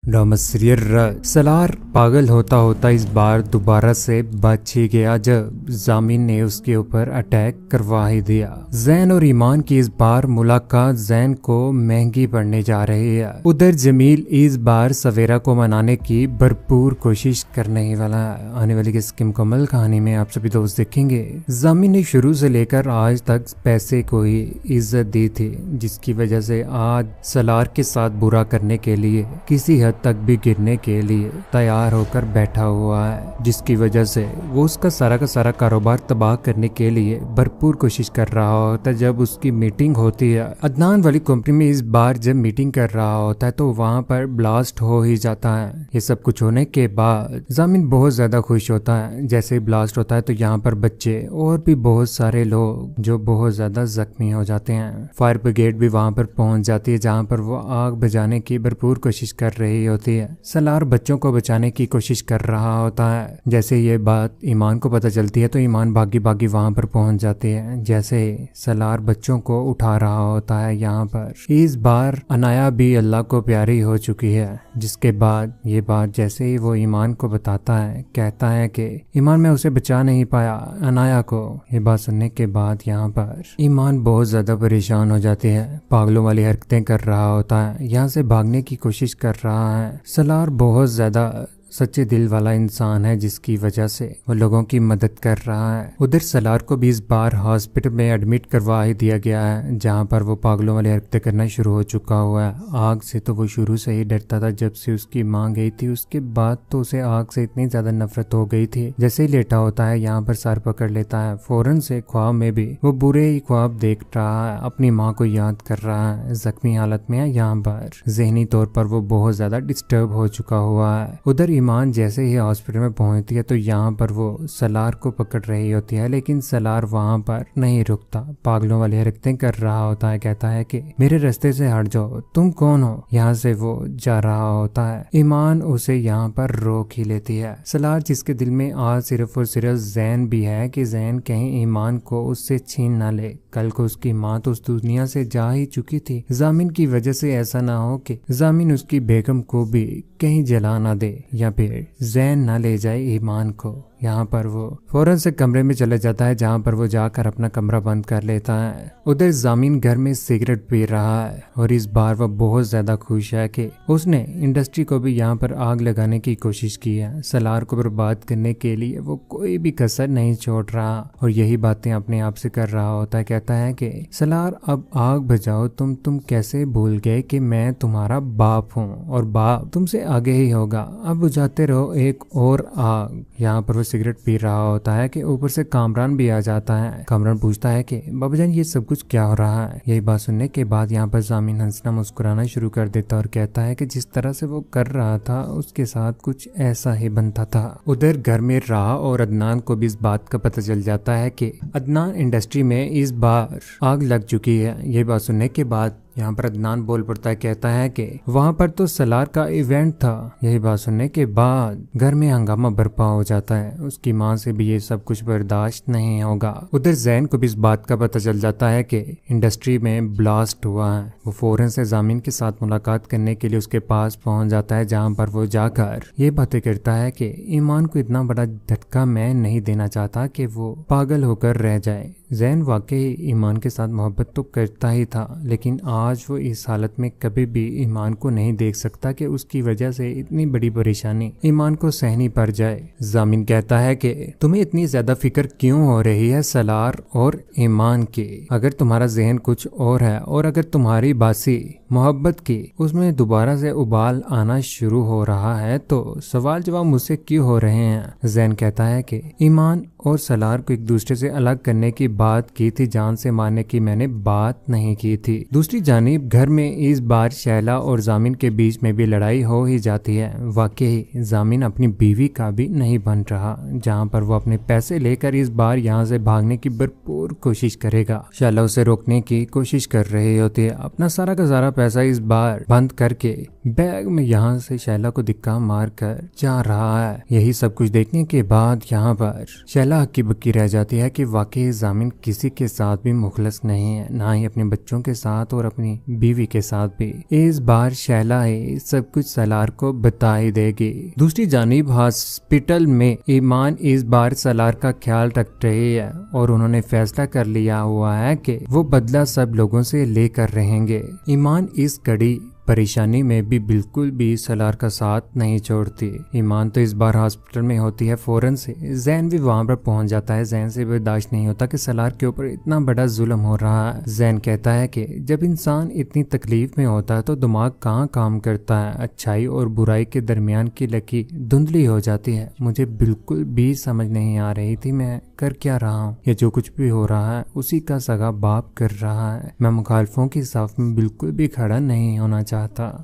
रामसरियर सलार पागल होता होता इस बार दोबारा से बच ही गया जब जामिन ने उसके ऊपर अटैक करवा ही दिया। जैन और ईमान की इस बार मुलाकात जैन को महंगी पड़ने जा रही है। उधर जमील इस बार सवेरा को मनाने की भरपूर कोशिश करने ही वाला है। आने वाली किस मुकम्मल कहानी में आप सभी दोस्त देखेंगे। जामिन ने शुरू से लेकर आज तक पैसे को ही इज्जत दी थी, जिसकी वजह से आज सलार के साथ बुरा करने के लिए किसी हद तक भी गिरने के लिए तैयार होकर बैठा हुआ है, जिसकी वजह से वो उसका सारा का सारा कारोबार तबाह करने के लिए भरपूर कोशिश कर रहा होता है। जब उसकी मीटिंग होती है अदनान वाली कंपनी में, इस बार जब मीटिंग कर रहा होता है तो वहां पर ब्लास्ट हो ही जाता है। ये सब कुछ होने के बाद जामिन बहुत ज्यादा खुश होता है। जैसे ही ब्लास्ट होता है तो यहाँ पर बच्चे और भी बहुत सारे लोग जो बहुत ज्यादा जख्मी हो जाते हैं। फायर ब्रिगेड भी वहां पर पहुंच जाती है, जहाँ पर वो आग बुझाने की भरपूर कोशिश कर रही होती है। सलार बच्चों को बचाने की कोशिश कर रहा होता है। जैसे ये बात ईमान को पता चलती है तो ईमान भागी भागी वहां पर पहुंच जाती है। जैसे सलार बच्चों को उठा रहा होता है, यहाँ पर इस बार अनाया भी अल्लाह को प्यारी हो चुकी है। जिसके बाद ये बात जैसे ही वो ईमान को बताता है, कहता है कि ईमान मैं उसे बचा नहीं पाया अनाया को। ये बात सुनने के बाद यहाँ पर ईमान बहुत ज्यादा परेशान हो जाती है, पागलों वाली हरकतें कर रहा होता है, यहाँ से भागने की कोशिश कर रहा है। सलार बहुत ज्यादा सच्चे दिल वाला इंसान है, जिसकी वजह से वो लोगों की मदद कर रहा है। उधर सलार को भी इस बार हॉस्पिटल में एडमिट करवा ही दिया गया है, जहां पर वो पागलों वाली हरकतें करना शुरू हो चुका हुआ है। आग से तो वो शुरू से ही डरता था, जब से उसकी माँ गई थी उसके बाद तो उसे आग से इतनी ज्यादा नफरत हो गई थी। जैसे ही लेटा होता है यहाँ पर सर पकड़ लेता है, फौरन से ख्वाब में भी वो बुरे ही ख्वाब देख रहा है, अपनी माँ को याद कर रहा है। जख्मी हालत में है, यहाँ पर जहनी तौर पर वो बहुत ज्यादा डिस्टर्ब हो चुका हुआ है। उधर ईमान जैसे ही हॉस्पिटल में पहुंचती है तो यहाँ पर वो सलार को पकड़ रही होती है, लेकिन सलार वहां पर नहीं रुकता, पागलों वाली हरकतें कर रहा होता है। कहता है कि मेरे रास्ते से हट जाओ, तुम कौन हो। यहाँ से वो जा रहा होता है। ईमान उसे यहाँ पर रोक ही लेती है। सलार जिसके दिल में आज सिर्फ और सिर्फ जैन भी है कि जैन कहीं ईमान को उससे छीन ना ले। कल को उसकी माँ तो उस दुनिया से जा ही चुकी थी। जामिन की वजह से ऐसा ना हो कि जामिन उसकी बेगम को भी कहीं जला ना दे या फिर जैन ना ले जाए ईमान को। यहाँ पर वो फौरन से कमरे में चले जाता है, जहाँ पर वो जाकर अपना कमरा बंद कर लेता है। उधर जामिन घर में सिगरेट पी रहा है और इस बार वो बहुत ज्यादा खुश है कि उसने इंडस्ट्री को भी यहाँ पर आग लगाने की कोशिश की है। सलार को बर्बाद करने के लिए वो कोई भी कसर नहीं छोड़ रहा और यही बातें अपने आप से कर रहा होता है। कहता है कि सलार अब आग बुझाओ, तुम कैसे भूल गए कि मैं तुम्हारा बाप हूँ और बाप तुमसे आगे ही होगा। अब बुझाते रहो एक और आग। यहाँ पर वो सिगरेट पी रहा होता है कि ऊपर से कामरान भी आ जाता है। कामरान पूछता है कि बाबूजान ये सब कुछ क्या हो रहा है। यही बात सुनने के बाद यहाँ पर जामिन हंसना मुस्कुराना शुरू कर देता और कहता है कि जिस तरह से वो कर रहा था उसके साथ कुछ ऐसा ही बनता था। उधर घर में राह और अदनान को भी इस बात का पता चल जाता है कि अदनान इंडस्ट्री में इस बार आग लग चुकी है। यही बात सुनने के बाद यहाँ पर अदनान बोल पड़ता है, कहता है कि वहाँ पर तो सलार का इवेंट था। यही बात सुनने के बाद घर में हंगामा बर्पा हो जाता है। उसकी माँ से भी ये सब कुछ बर्दाश्त नहीं होगा। उधर जैन को भी इस बात का पता चल जाता है कि इंडस्ट्री में ब्लास्ट हुआ है। वो फौरन से जामिन के साथ मुलाकात करने के लिए उसके पास पहुंच जाता है, जहाँ पर वो जाकर ये बातें करता है कि ईमान को इतना बड़ा झटका मैं नहीं देना चाहता कि वो पागल होकर रह जाए। जैन वाकई ईमान के साथ मोहब्बत तो करता ही था, लेकिन आज वो इस हालत में कभी भी ईमान को नहीं देख सकता कि उसकी वजह से इतनी बड़ी परेशानी ईमान को सहनी पड़ जाए। जामिन कहता है कि तुम्हें इतनी ज्यादा फिक्र क्यों हो रही है सलार और ईमान की। अगर तुम्हारा जहन कुछ और है और अगर तुम्हारी बासी मोहब्बत की उसमें दोबारा से उबाल आना शुरू हो रहा है तो सवाल जवाब मुझसे क्यों हो रहे हैं। जैन कहता है कि ईमान और सलार को एक दूसरे से अलग करने की बात की थी, जान से मारने की मैंने बात नहीं की थी। दूसरी जानिब घर में इस बार शैला और जामिन के बीच में भी लड़ाई हो ही जाती है। वाकई जामिन अपनी बीवी का भी नहीं बन रहा, जहाँ पर वो अपने पैसे लेकर इस बार यहाँ से भागने की भरपूर कोशिश करेगा। शैला उसे रोकने की कोशिश कर रही होती है। अपना सारा का सारा पैसा इस बार बंद करके बैग में यहाँ से शैला को धिक्का मार कर जा रहा है। यही सब कुछ देखने के बाद यहाँ पर शैला हक्की बक्की रह जाती है कि वाकई जामिन किसी के साथ भी मुखलस नहीं है, ना ही अपने बच्चों के साथ और अपनी बीवी के साथ भी। इस बार शैला ही सब कुछ सलार को बता ही देगी। दूसरी जानिब हॉस्पिटल में ईमान इस बार सलार का ख्याल रख रही है और उन्होंने फैसला कर लिया हुआ है कि वो बदला सब लोगों से लेकर रहेंगे। ईमान इस कड़ी परेशानी में भी बिल्कुल भी सलार का साथ नहीं छोड़ती। ईमान तो इस बार हॉस्पिटल में होती है फौरन से। जैन भी वहां पर पहुंच जाता है। जैन से बर्दाश्त नहीं होता कि सलार के ऊपर इतना बड़ा जुल्म हो रहा है। जैन कहता है कि जब इंसान इतनी तकलीफ में होता है तो दिमाग कहाँ काम करता है। अच्छाई और बुराई के दरमियान की लकीर धुंधली हो जाती है। मुझे बिल्कुल भी समझ नहीं आ रही थी मैं कर क्या रहा हूँ। ये जो कुछ भी हो रहा है उसी का सगा बाप कर रहा है। मैं मुखालफों की साफ में बिल्कुल भी खड़ा नहीं होना चाहता।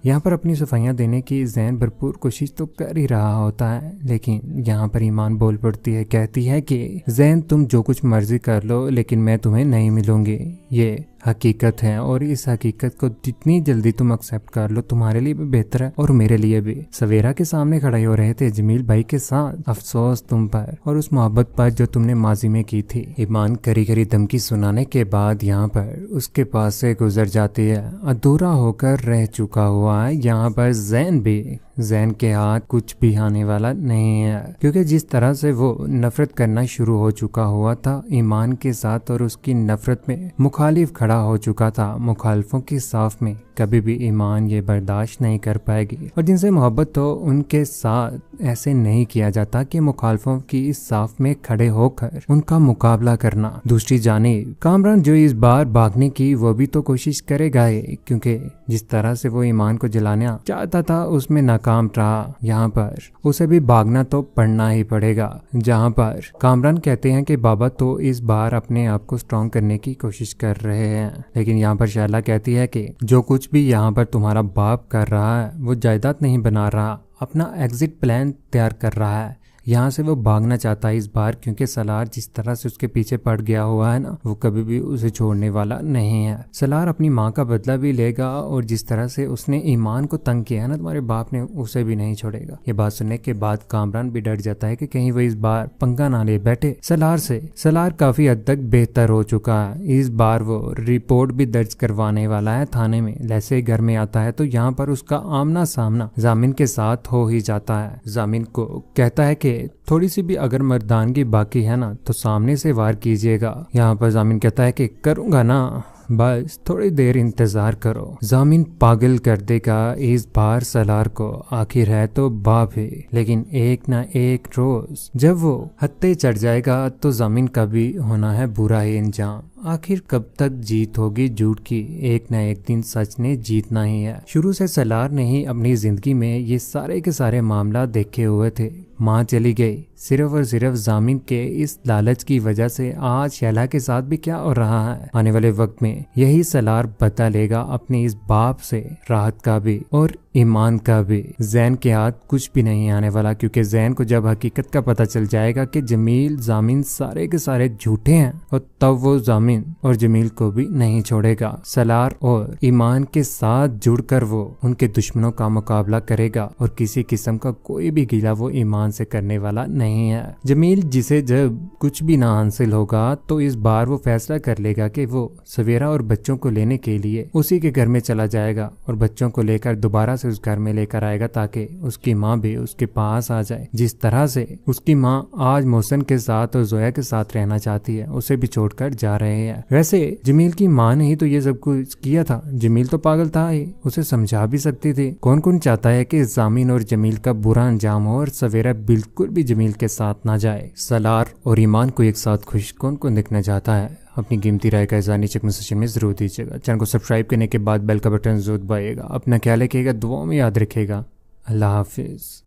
यहाँ पर अपनी सफाइयाँ देने की जैन भरपूर कोशिश तो कर ही रहा होता है, लेकिन यहाँ पर ईमान बोल पड़ती है। कहती है कि जैन तुम जो कुछ मर्जी कर लो लेकिन मैं तुम्हें नहीं मिलूंगी। ये हकीकत है और इस हकीकत को जितनी जल्दी तुम एक्सेप्ट कर लो तुम्हारे लिए भी बेहतर है और मेरे लिए भी। सवेरा के सामने खड़े हो रहे थे जमील भाई के साथ। अफसोस तुम पर और उस मोहब्बत पर जो तुमने माजी में की थी। ईमान करी करी धमकी सुनाने के बाद यहाँ पर उसके पास से गुजर जाती है। अधूरा होकर रह चुका हुआ है यहाँ पर जैन भी। जैन के हाथ कुछ भी आने वाला नहीं है, क्योंकि जिस तरह से वो नफरत करना शुरू हो चुका हुआ था ईमान के साथ और उसकी नफरत में मुखालिफ खड़ा हो चुका था। मुखालिफों की साफ में कभी भी ईमान ये बर्दाश्त नहीं कर पाएगी और जिनसे मोहब्बत हो उनके साथ ऐसे नहीं किया जाता कि मुखालिफों की इस साफ में खड़े होकर उनका मुकाबला करना। दूसरी जानिब कामरान जो इस बार भागने की वो भी तो कोशिश करेगा ही, क्योंकि जिस तरह से वो ईमान को जलाना चाहता था उसमें नाकाम रहा। यहाँ पर उसे भी भागना तो पड़ना ही पड़ेगा। जहाँ पर कामरान कहते हैं कि बाबा तो इस बार अपने आप को स्ट्रॉन्ग करने की कोशिश कर रहे हैं, लेकिन यहाँ पर शैला कहती है कि जो कुछ भी यहाँ पर तुम्हारा बाप कर रहा है वो जायदाद नहीं बना रहा, अपना एग्जिट प्लान तैयार कर रहा है। यहाँ से वो भागना चाहता है इस बार, क्योंकि सलार जिस तरह से उसके पीछे पड़ गया हुआ है ना वो कभी भी उसे छोड़ने वाला नहीं है। सलार अपनी माँ का बदला भी लेगा और जिस तरह से उसने ईमान को तंग किया है ना तुम्हारे बाप ने, उसे भी नहीं छोड़ेगा। ये बात सुनने के बाद कामरान भी डर जाता है कि कहीं वो इस बार पंगा ना ले बैठे सलार से। सलार काफी हद तक बेहतर हो चुका है। इस बार वो रिपोर्ट भी दर्ज करवाने वाला है थाने में। जैसे घर में आता है तो यहाँ पर उसका आमना सामना जामिन के साथ हो ही जाता है। जामिन को कहता है कि थोड़ी सी भी अगर मर्दानगी बाकी है ना तो सामने से वार कीजिएगा। यहाँ पर जामिन कहता है कि करूंगा ना, बस थोड़ी देर इंतजार करो। जामिन पागल कर देगा इस बार सलार को। आखिर है तो बाप ही, लेकिन एक ना एक रोज जब वो हत्ते चढ़ जाएगा तो जामिन का भी होना है बुरा ही अंजाम। आखिर कब तक जीत होगी झूठ की, एक न एक दिन सच ने जीतना ही है। शुरू से सलार ने ही अपनी जिंदगी में ये सारे के सारे मामला देखे हुए थे। माँ चली गई सिर्फ और सिर्फ जामिन के इस लालच की वजह से। आज शैला के साथ भी क्या हो रहा है, आने वाले वक्त में यही सलार बता लेगा अपने इस बाप से, राहत का भी और ईमान का भी। जैन के हाथ कुछ भी नहीं आने वाला, क्योंकि जैन को जब हकीकत का पता चल जाएगा कि जमील जामिन सारे के सारे झूठे हैं और तब वो जामिन और जमील को भी नहीं छोड़ेगा। सलार और ईमान के साथ जुड़कर वो उनके दुश्मनों का मुकाबला करेगा और किसी किस्म का कोई भी गिला वो ईमान से करने वाला नहीं है। जमील जिसे जब कुछ भी ना हासिल होगा तो इस बार वो फैसला कर लेगा कि वो सवेरा और बच्चों को लेने के लिए उसी के घर में चला जाएगा और बच्चों को लेकर दोबारा उस घर में लेकर आएगा ताकि उसकी माँ भी उसके पास आ जाए। जिस तरह से उसकी माँ आज मोहसिन के साथ और जोया के साथ रहना चाहती है, उसे भी छोड़कर जा रहे हैं। वैसे जमील की माँ ने ही तो ये सब कुछ किया था। जमील तो पागल था ही, उसे समझा भी सकती थी। कौन कौन चाहता है कि जामिन और जमील का बुरा अंजाम हो और सवेरा बिल्कुल भी जमील के साथ ना जाए। सलार और ईमान को एक साथ खुश कौन कौन देखना चाहता है? अपनी कीमती राय का इज़हार नीचे कमेंट सेक्शन में जरूर दीजिएगा। चैनल को सब्सक्राइब करने के बाद बेल का बटन जरूर दबाइएगा। अपना ख्याल रखिएगा, दुआओं में याद रखिएगा। अल्लाह हाफिज।